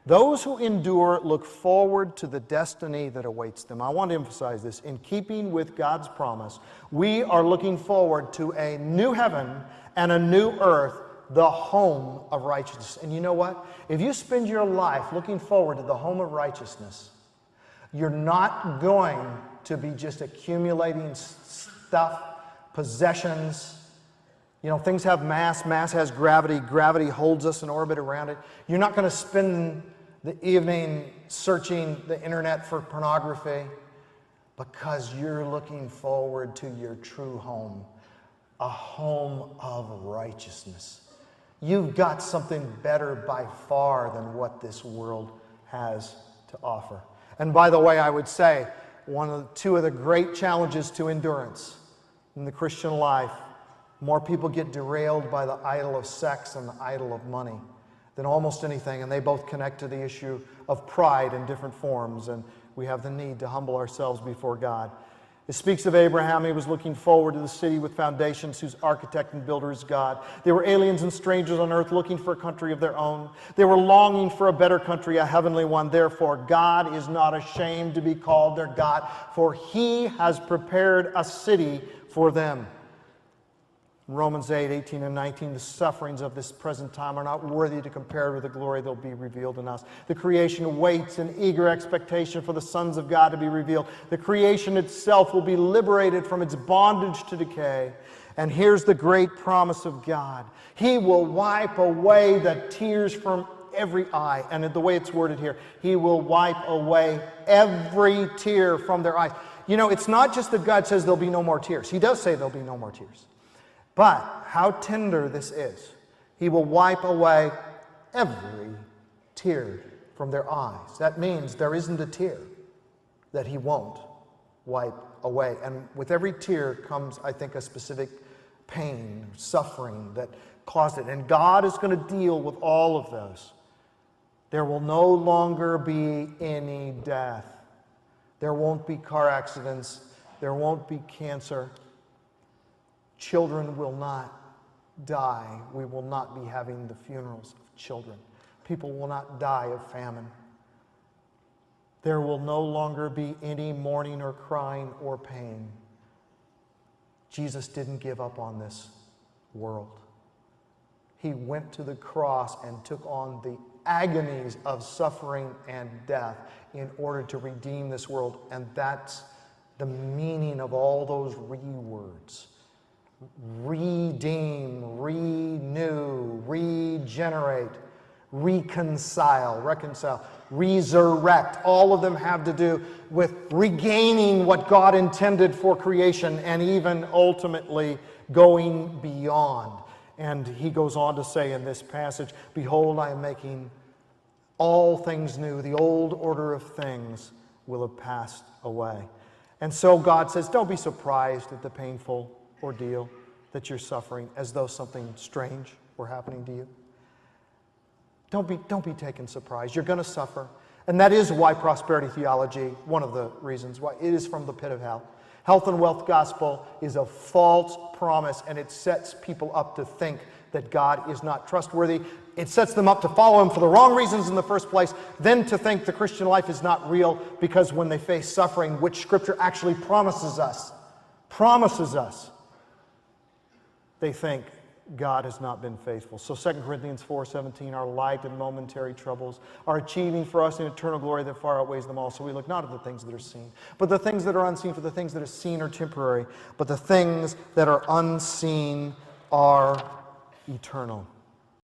Those who endure look forward to the destiny that awaits them. I want to emphasize this. In keeping with God's promise, we are looking forward to a new heaven and a new earth, the home of righteousness. And you know what? If you spend your life looking forward to the home of righteousness, you're not going to be just accumulating stuff, possessions. You know, things have mass. Mass has gravity. Gravity holds us in orbit around it. You're not going to spend the evening searching the internet for pornography because you're looking forward to your true home, a home of righteousness. You've got something better by far than what this world has to offer. And by the way, I would say two of the great challenges to endurance in the Christian life, more people get derailed by the idol of sex and the idol of money than almost anything, and they both connect to the issue of pride in different forms, and we have the need to humble ourselves before God. It speaks of Abraham. He was looking forward to the city with foundations, whose architect and builder is God. They were aliens and strangers on earth looking for a country of their own. They were longing for a better country, a heavenly one. Therefore, God is not ashamed to be called their God, for He has prepared a city for them. Romans 8:18 and 19, the sufferings of this present time are not worthy to compare with the glory that will be revealed in us. The creation waits in eager expectation for the sons of God to be revealed. The creation itself will be liberated from its bondage to decay. And here's the great promise of God. He will wipe away the tears from every eye. And the way it's worded here, He will wipe away every tear from their eyes. You know, it's not just that God says there'll be no more tears. He does say there'll be no more tears. But how tender this is. He will wipe away every tear from their eyes. That means there isn't a tear that He won't wipe away. And with every tear comes, I think, a specific pain, suffering that caused it. And God is going to deal with all of those. There will no longer be any death. There won't be car accidents. There won't be cancer. Children will not die. We will not be having the funerals of children. People will not die of famine. There will no longer be any mourning or crying or pain. Jesus didn't give up on this world. He went to the cross and took on the agonies of suffering and death in order to redeem this world. And that's the meaning of all those words. Redeem, renew, regenerate, reconcile, resurrect. All of them have to do with regaining what God intended for creation and even ultimately going beyond. And he goes on to say in this passage, behold, I am making all things new. The old order of things will have passed away. And so God says, don't be surprised at the painful ordeal that you're suffering as though something strange were happening to you. Don't be taken surprised. You're going to suffer. And that is why prosperity theology, one of the reasons why, it is from the pit of hell. Health and wealth gospel is a false promise, and it sets people up to think that God is not trustworthy. It sets them up to follow Him for the wrong reasons in the first place, then to think the Christian life is not real because when they face suffering, which Scripture actually promises us, they think God has not been faithful. So 2 Corinthians 4:17, our light and momentary troubles are achieving for us an eternal glory that far outweighs them all. So we look not at the things that are seen, but the things that are unseen, for the things that are seen are temporary, but the things that are unseen are eternal.